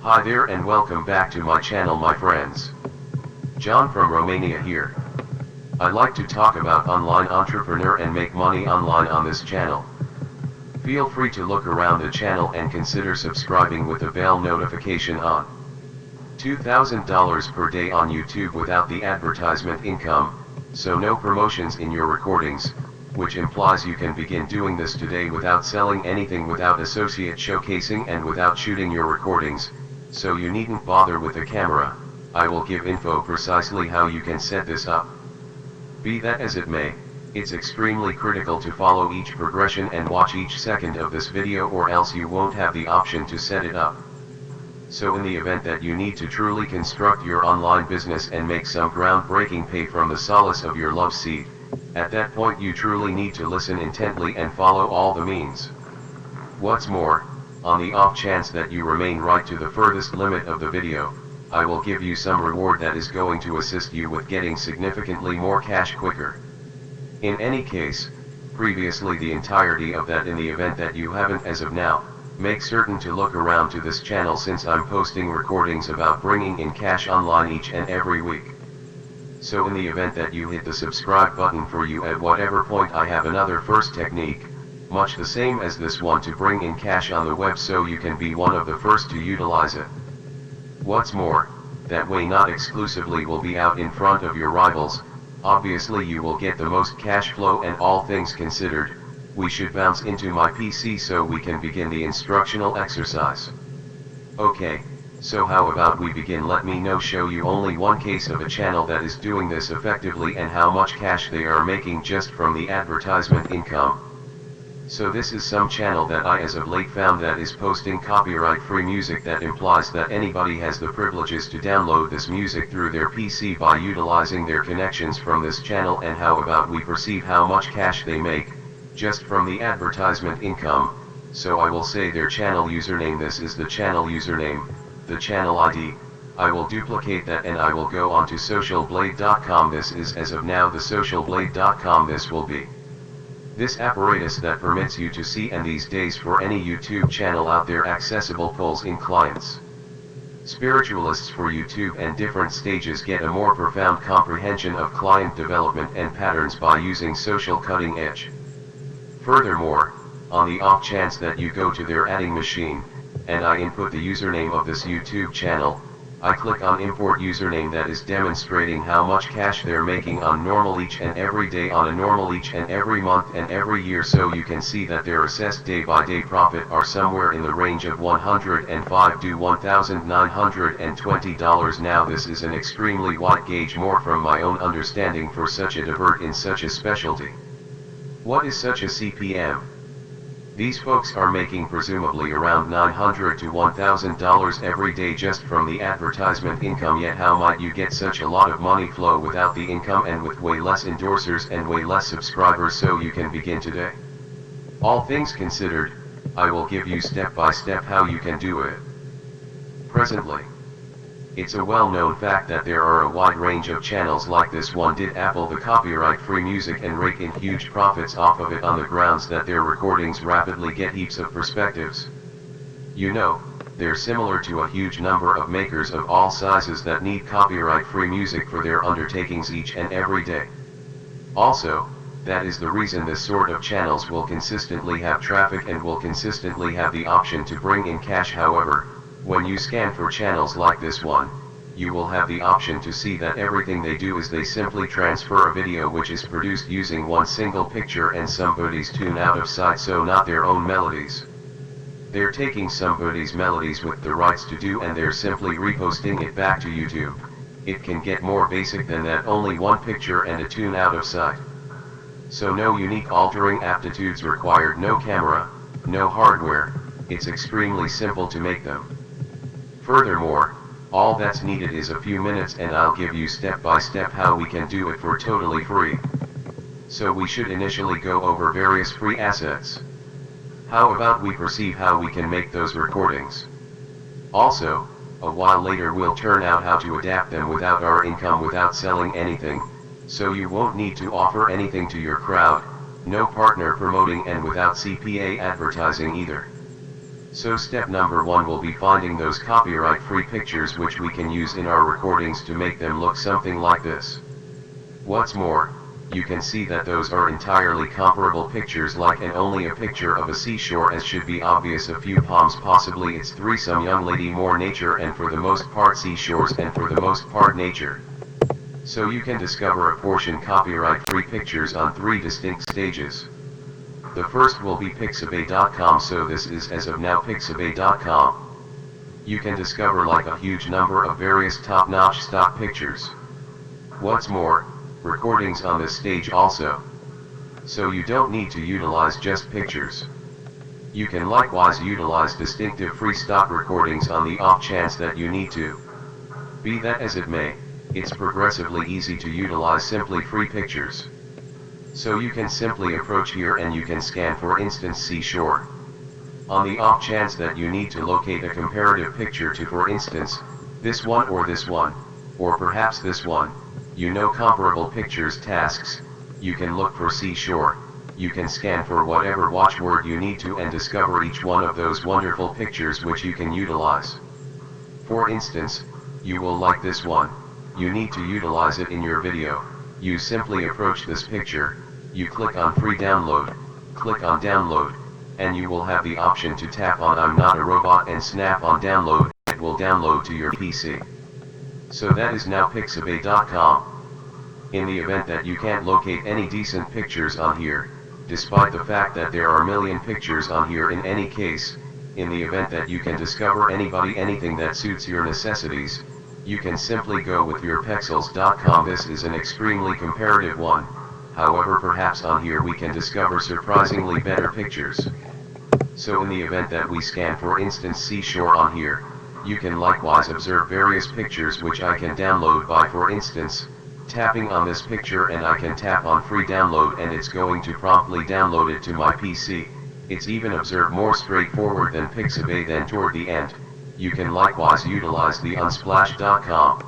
Hi there and welcome back to my channel my friends. John from Romania here. I like to talk about online entrepreneur and make money online on this channel. Feel free to look around the channel and consider subscribing with the bell notification on. $2,000 per day on YouTube without the advertisement income, so no promotions in your recordings, which implies you can begin doing this today without selling anything, without associate showcasing and without shooting your recordings, so you needn't bother with the camera. I will give info precisely how you can set this up. Be that as it may, it's extremely critical to follow each progression and watch each second of this video, or else you won't have the option to set it up. So in the event that you need to truly construct your online business and make some groundbreaking pay from the solace of your love seat, at that point you truly need to listen intently and follow all the means. What's more, on the off chance that you remain right to the furthest limit of the video, I will give you some reward that is going to assist you with getting significantly more cash quicker. In any case, previously the entirety of that in the event that you haven't as of now, make certain to look around to this channel since I'm posting recordings about bringing in cash online each and every week. So in the event that you hit the subscribe button for you at whatever point, I have another first technique, much the same as this one, to bring in cash on the web so you can be one of the first to utilize it. What's more, that way not exclusively will be out in front of your rivals, obviously you will get the most cash flow, and all things considered, we should bounce into my PC so we can begin the instructional exercise. Okay. So how about we begin? Let me show you only one case of a channel that is doing this effectively and how much cash they are making just from the advertisement income. So this is some channel that I as of late found that is posting copyright-free music. That implies that anybody has the privileges to download this music through their PC by utilizing their connections from this channel. And how about we perceive how much cash they make just from the advertisement income? So I will say their channel username. This is the channel username. The channel ID, I will duplicate that and I will go on to socialblade.com. This is as of now the socialblade.com. This will be this apparatus that permits you to see, and these days for any YouTube channel out there, accessible pulls in clients. Spiritualists for YouTube and different stages get a more profound comprehension of client development and patterns by using social cutting edge. Furthermore, on the off chance that you go to their adding machine, and I input the username of this YouTube channel, I click on import username, that is demonstrating how much cash they're making on normal each and every day, on a normal each and every month and every year. So you can see that their assessed day by day profit are somewhere in the range of $105 to $1,920. Now this is an extremely wide gauge, more from my own understanding for such a divert in such a specialty. What is such a CPM? These folks are making presumably around $900 to $1,000 every day just from the advertisement income. Yet how might you get such a lot of money flow without the income and with way less endorsers and way less subscribers? So you can begin today. All things considered, I will give you step by step how you can do it. Presently, it's a well-known fact that there are a wide range of channels like this one did Apple the copyright-free music and rake in huge profits off of it on the grounds that their recordings rapidly get heaps of perspectives. You know, they're similar to a huge number of makers of all sizes that need copyright-free music for their undertakings each and every day. Also, that is the reason this sort of channels will consistently have traffic and will consistently have the option to bring in cash. However, when you scan for channels like this one, you will have the option to see that everything they do is they simply transfer a video which is produced using one single picture and somebody's tune out of sight, so not their own melodies. They're taking somebody's melodies with the rights to do and they're simply reposting it back to YouTube. It can get more basic than that, only one picture and a tune out of sight. So no unique altering aptitudes required, no camera, no hardware, it's extremely simple to make them. Furthermore, all that's needed is a few minutes and I'll give you step by step how we can do it for totally free. So we should initially go over various free assets. How about we perceive how we can make those recordings? Also, a while later we'll turn out how to adapt them without our income, without selling anything, so you won't need to offer anything to your crowd, no partner promoting, and without CPA advertising either. So step number 1 will be finding those copyright-free pictures which we can use in our recordings to make them look something like this. What's more, you can see that those are entirely comparable pictures, like and only a picture of a seashore as should be obvious, a few palms, possibly it's threesome, young lady, more nature, and for the most part seashores and for the most part nature. So you can discover a portion copyright-free pictures on 3 distinct stages. The first will be pixabay.com, so this is as of now pixabay.com. You can discover like a huge number of various top-notch stock pictures. What's more, recordings on this stage also. So you don't need to utilize just pictures. You can likewise utilize distinctive free stock recordings on the off chance that you need to. Be that as it may, it's progressively easy to utilize simply free pictures. So you can simply approach here and you can scan, for instance, seashore. On the off chance that you need to locate a comparative picture to, for instance, this one or this one, or perhaps this one, you know, comparable pictures tasks, you can look for seashore, you can scan for whatever watchword you need to and discover each one of those wonderful pictures which you can utilize. For instance, you will like this one, you need to utilize it in your video, you simply approach this picture, you click on free download, click on download, and you will have the option to tap on I'm not a robot and snap on download, it will download to your PC. So that is now pixabay.com. In the event that you can't locate any decent pictures on here, despite the fact that there are a million pictures on here in any case, in the event that you can discover anything that suits your necessities, you can simply go with your pexels.com. This is an extremely comparative one, however perhaps on here we can discover surprisingly better pictures. So in the event that we scan, for instance, seashore on here, you can likewise observe various pictures which I can download by, for instance, tapping on this picture, and I can tap on free download and it's going to promptly download it to my PC. It's even observed more straightforward than Pixabay. Then toward the end, you can likewise utilize the unsplash.com.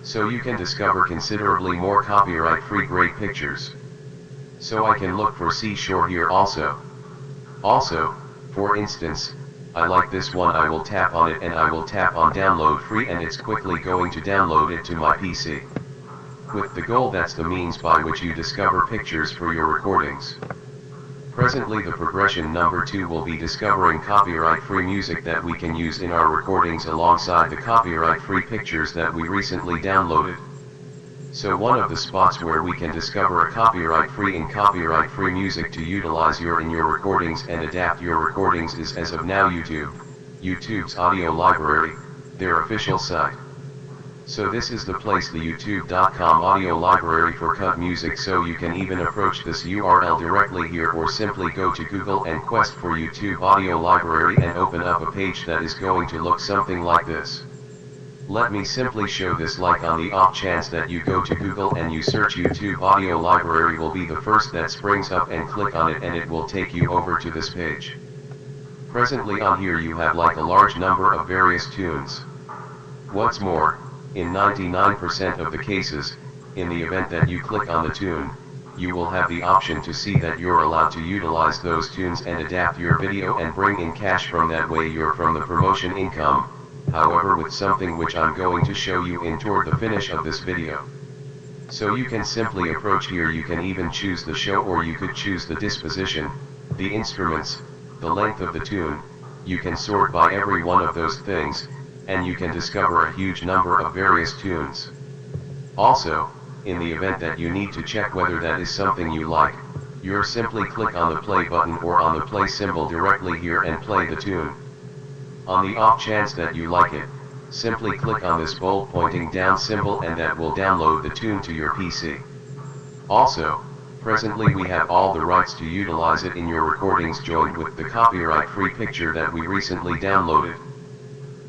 So you can discover considerably more copyright-free great pictures. So I can look for seashore here also. Also, for instance, I like this one, I will tap on it and I will tap on download free and it's quickly going to download it to my PC. With the goal, that's the means by which you discover pictures for your recordings. Presently the progression number 2 will be discovering copyright-free music that we can use in our recordings alongside the copyright-free pictures that we recently downloaded. So one of the spots where we can discover a copyright-free music to utilize in your recordings and adapt your recordings is as of now YouTube's audio library, their official site. So this is the place, the youtube.com audio library for cut music. So you can even approach this URL directly here, or simply go to Google and quest for YouTube audio library and open up a page that is going to look something like this. Let me simply show this, like on the off chance that you go to Google and you search YouTube audio library will be the first that springs up, and click on it and it will take you over to this page. Presently on here you have like a large number of various tunes. What's more, in 99% of the cases, in the event that you click on the tune, you will have the option to see that you're allowed to utilize those tunes and adapt your video and bring in cash from that way from the promotion income. However, with something which I'm going to show you in toward the finish of this video. So you can simply approach here, you can even choose the show, or you could choose the disposition, the instruments, the length of the tune. You can sort by every one of those things, and you can discover a huge number of various tunes. Also, in the event that you need to check whether that is something you like, you're simply click on the play button or on the play symbol directly here and play the tune. On the off chance that you like it, simply click on this bold pointing down symbol and that will download the tune to your PC. Also, presently we have all the rights to utilize it in your recordings, joined with the copyright-free picture that we recently downloaded.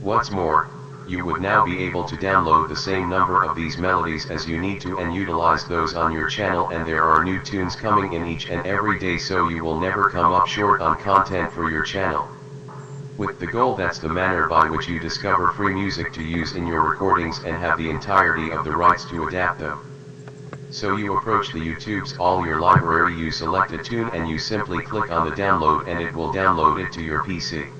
What's more, you would now be able to download the same number of these melodies as you need to and utilize those on your channel, and there are new tunes coming in each and every day, so you will never come up short on content for your channel. With the goal, that's the manner by which you discover free music to use in your recordings and have the entirety of the rights to adapt them. So you approach the YouTube's all your library, you select a tune and you simply click on the download and it will download it to your PC.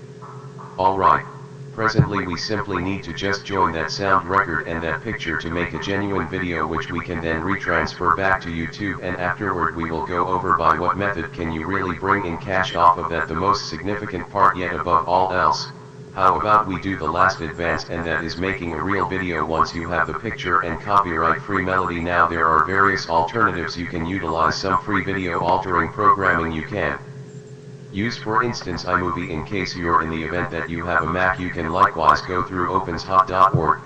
Alright, presently we simply need to just join that sound record and that picture to make a genuine video which we can then retransfer back to YouTube, and afterward we will go over by what method can you really bring in cash off of that, the most significant part yet above all else. How about we do the last advance, and that is making a real video once you have the picture and copyright free melody. Now there are various alternatives you can utilize, some free video altering programming you can use, for instance iMovie. In case you're in the event that you have a Mac, you can likewise go through openshot.org.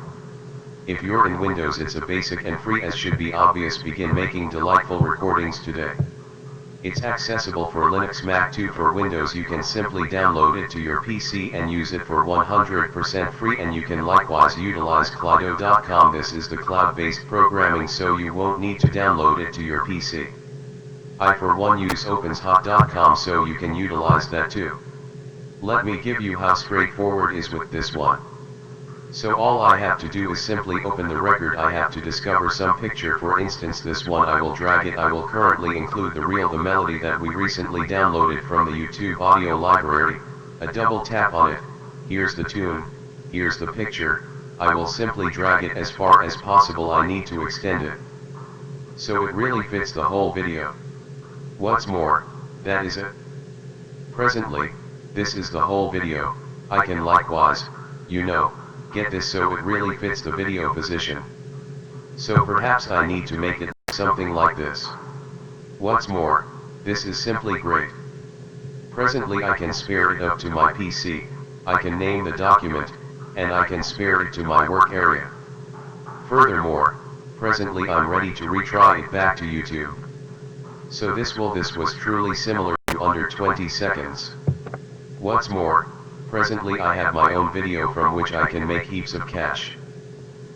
If you're in Windows, it's a basic and free as should be obvious. Begin making delightful recordings today. It's accessible for Linux, Mac too. For Windows you can simply download it to your PC and use it for 100% free, and you can likewise utilize Clodo.com. This is the cloud-based programming, so you won't need to download it to your PC. I for one use openshot.com, so you can utilize that too. Let me give you how straightforward it is with this one. So all I have to do is simply open the record. I have to discover some picture, for instance this one. I will drag it. I will currently include the melody that we recently downloaded from the YouTube audio library. A double tap on it, here's the tune, here's the picture. I will simply drag it as far as possible. I need to extend it so it really fits the whole video. What's more, that is it. Presently, this is the whole video. I can likewise, get this so it really fits the video position. So perhaps I need to make it something like this. What's more, this is simply great. Presently I can spare it up to my PC, I can name the document, and I can spare it to my work area. Furthermore, presently I'm ready to retry it back to YouTube. So this was truly similar to under 20 seconds. What's more, presently I have my own video from which I can make heaps of cash.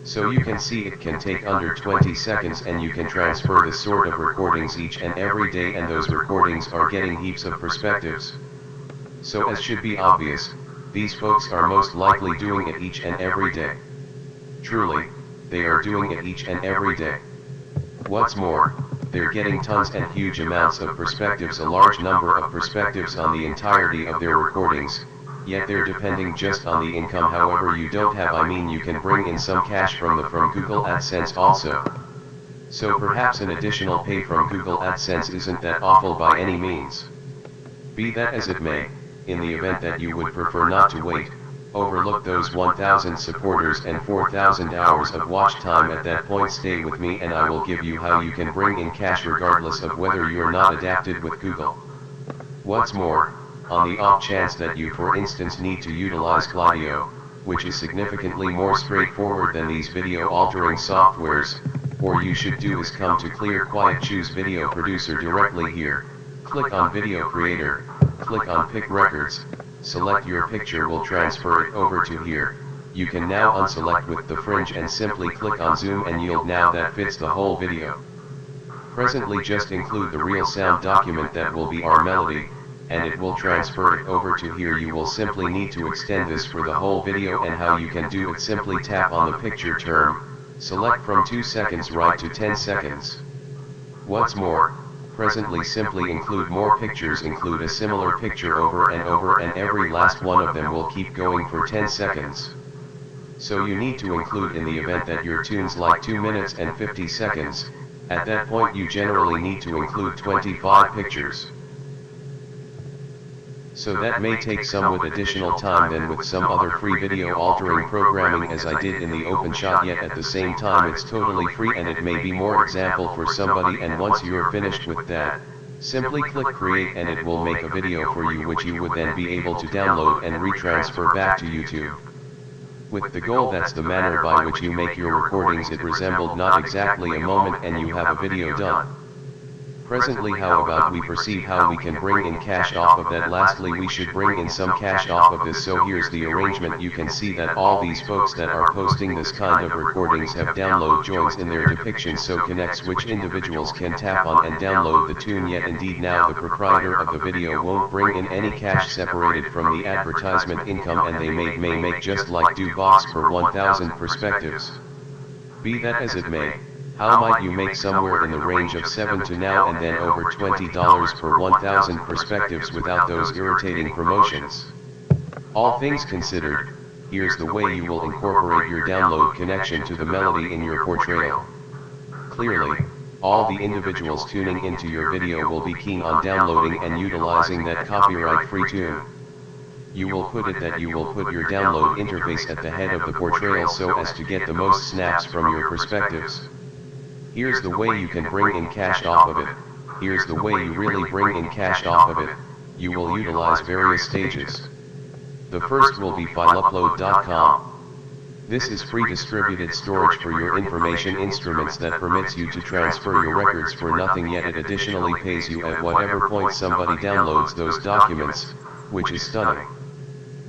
So you can see it can take under 20 seconds, and you can transfer this sort of recordings each and every day, and those recordings are getting heaps of perspectives. So as should be obvious, these folks are most likely doing it each and every day. Truly, they are doing it each and every day. What's more, they're getting tons and huge amounts of perspectives, a large number of perspectives on the entirety of their recordings. Yet they're depending just on the income. However, you don't have, you can bring in some cash from Google AdSense also. So perhaps an additional pay from Google AdSense isn't that awful by any means. Be that as it may, in the event that you would prefer not to wait, overlook those 1,000 supporters and 4,000 hours of watch time, at that point stay with me and I will give you how you can bring in cash regardless of whether you're not adapted with Google. What's more, on the off chance that you for instance need to utilize Claudio, which is significantly more straightforward than these video altering softwares, all you should do is come to Clear Quiet, choose Video Producer directly here, click on Video Creator, click on Pick Records, select your picture, will transfer it over to here. You can now unselect with the fringe and simply click on Zoom and yield. Now that fits the whole video. Presently just include the real sound document that will be our melody, and it will transfer it over to here. You will simply need to extend this for the whole video, and how you can do it, simply tap on the picture term, select from 2 seconds right to 10 seconds. What's more, presently simply include more pictures, include a similar picture over and over, and every last one of them will keep going for 10 seconds. So you need to include in the event that your tune's like 2 minutes and 50 seconds, at that point you generally need to include 25 pictures. So that may take somewhat additional time than with some other free video altering programming as I did in the OpenShot, yet at the same time it's totally free and it may be more example for somebody. And once you're finished with that, simply click create and it will make a video for you, which you would then be able to download and retransfer back to YouTube. With the goal, that's the manner by which you make your recordings. It resembled not exactly a moment and you have a video done. Presently, how about we perceive how we can bring in cash off of that. Lastly, we should bring in some cash off of this. So here's the arrangement. You can see that all these folks that are posting this kind of recordings have download joins in their depiction, so connects which individuals can tap on and download the tune. Yet indeed now the proprietor of the video won't bring in any cash separated from the advertisement income, and they may make just like do box per 1,000 perspectives. Be that as it may, how might you make somewhere in the range of 7 to now and then over $20 per 1,000 perspectives without those irritating promotions? All things considered, here's the way you will incorporate your download connection to the melody in your portrayal. Clearly, all the individuals tuning into your video will be keen on downloading and utilizing that copyright-free tune. You will put it that you will put your download interface at the head of the portrayal so as to get the most snaps from your perspectives. Here's the way you can bring in cash off of it. Here's the way you really bring in cash off of it. You will utilize various stages. The first will be fileupload.com. This is free distributed storage for your information instruments that permits you to transfer your records for nothing, yet it additionally pays you at whatever point somebody downloads those documents, which is stunning.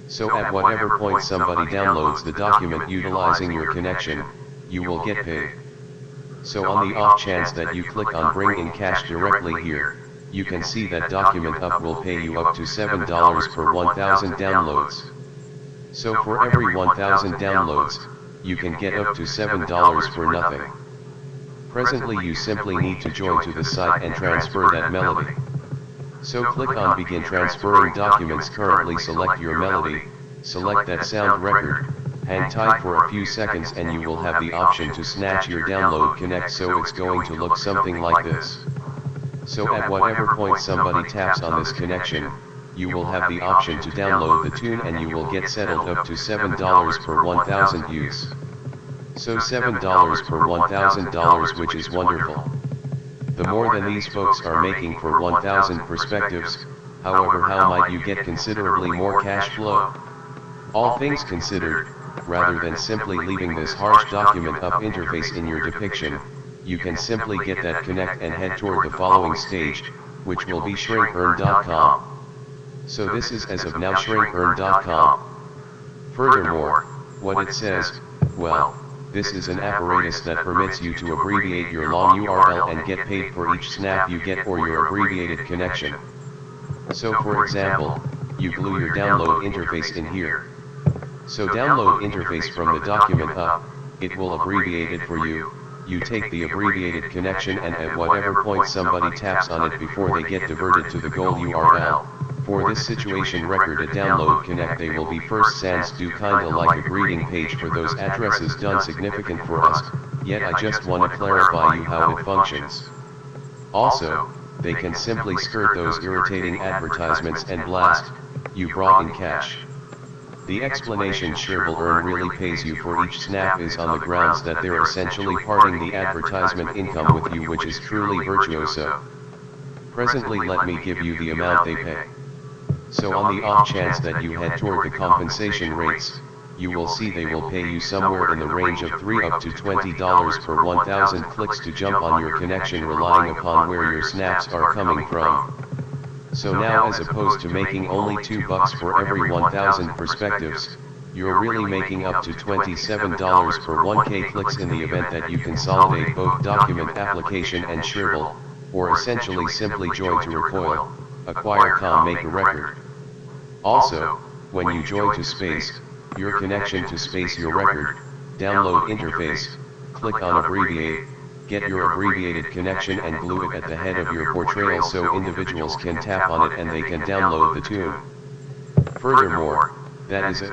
So at whatever point somebody downloads the document utilizing your connection, you will get paid. So on the off chance that you click on bring in cash directly here, you can see that document up will pay you up to $7 per 1,000 downloads. So for every 1,000 downloads, you can get up to $7 for nothing. Presently you simply need to join to the site and transfer that melody. So click on begin transferring documents, currently select your melody, select that sound record, hang tight for a few seconds and you will have the option to snatch your download connect, so it's going to look something like this. So at whatever point somebody taps on this connection, you will have the option to download the tune and you will get settled up to $7 per 1,000 views. So $7 per $1,000, which is wonderful. The more than these folks are making for 1,000 perspectives, however, how might you get considerably more cash flow? All things considered, rather than simply leaving this harsh document up interface in your depiction, you can simply get that connect and head toward the following stage, which will be shrinkearn.com. So this is as of now shrinkearn.com. Furthermore, what it says, well, this is an apparatus that permits you to abbreviate your long URL and get paid for each snap you get or your abbreviated connection. So for example, you glue your download interface in here. So download interface from the document up, it will abbreviate it for you. You take the abbreviated connection and at whatever point somebody taps on it before they get diverted to the goal URL. For this situation record a download connect, they will be first sans do kinda like a greeting page for those addresses done significant for us, yet I just wanna clarify you how it functions. Also, they can simply skirt those irritating advertisements and blast, you brought in cash. The explanation sure will earn really pays you for each snap is on the grounds that they're essentially parting the advertisement income with you, which is truly virtuoso. Presently let me give you the amount they pay. So on the off chance that you head toward the compensation rates, you will see they will pay you somewhere in the range of $3 up to $20 per 1,000 clicks to jump on your connection, relying upon where your snaps are coming from. So now, as opposed to making only $2 for every 1,000 perspectives, you're really making up to $27 per 1K clicks in the event that you consolidate both document application and Shrivel, or essentially simply join to Recoil, acquire make a record. Also, when you join to Space, your connection to Space your record, download interface, click on abbreviate, get your abbreviated connection and glue it at the head of your portrayal so individuals can tap on it and they can download the tune. Furthermore, that is it.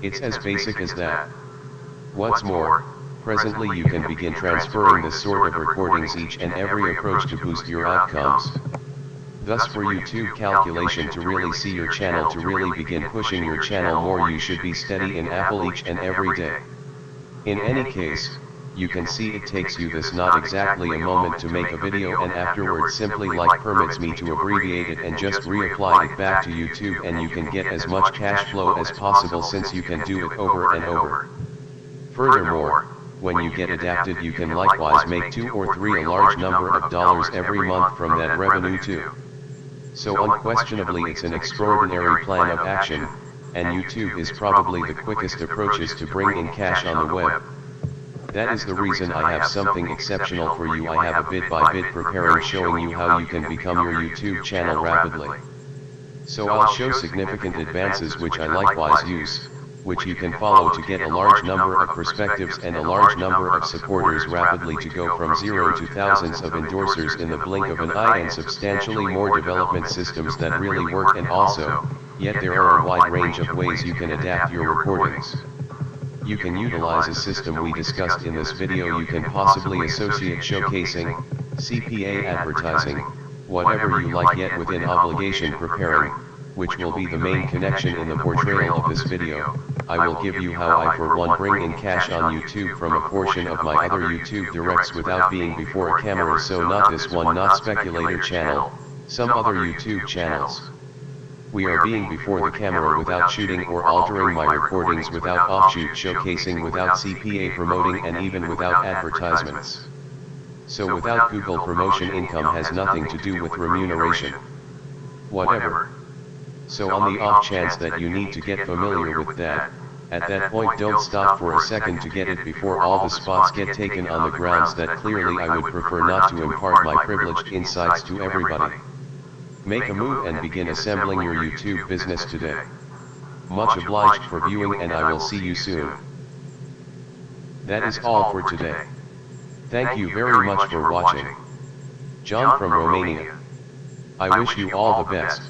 It's as basic as that. What's more, presently you can begin transferring this sort of recordings each and every approach to boost your outcomes. Thus for YouTube calculation to really see your channel, to really begin pushing your channel more, you should be steady in Apple each and every day. In any case, you can see it takes you this not exactly a moment to make a video, and afterwards simply like permits me to abbreviate it and just reapply it back to YouTube, and you can get as much cash flow as possible since you can do it over and over. Furthermore, when you get adapted you can likewise make 2 or 3 a large number of dollars every month from that revenue too. So unquestionably it's an extraordinary plan of action, and YouTube is probably the quickest approaches to bring in cash on the web. That is the reason I have something exceptional for you. I have a bit-by-bit preparing showing you how you can become your YouTube channel rapidly. So I'll show significant advances which I likewise use, which you can follow to get a large number of perspectives and a large number of supporters rapidly, to go from 0 to thousands of endorsers in the blink of an eye, and substantially more development systems that really work. And also, Yet there are a wide range of ways you can adapt your recordings. You can utilize a system we discussed in this video. You can possibly associate showcasing, CPA advertising, whatever you like, yet within obligation preparing, which will be the main connection in the portrayal of this video. I will give you how I for one bring in cash on YouTube from a portion of my other YouTube directs without being before a camera. So not this one, not speculator channel, some other YouTube channels. We are being before the camera without shooting or altering my recordings, without offshoot showcasing, without CPA promoting, and even without advertisements. So without Google promotion, income has nothing to do with remuneration. Whatever. So on the off chance that you need to get familiar with that, at that point don't stop for a second to get it before all the spots get taken, on the grounds that clearly I would prefer not to impart my privileged insights to everybody. Make a move and begin assembling your YouTube business today. Much obliged for viewing, and I will see you soon. That is all for today. Thank you very much for watching. John from Romania. I wish you all the best.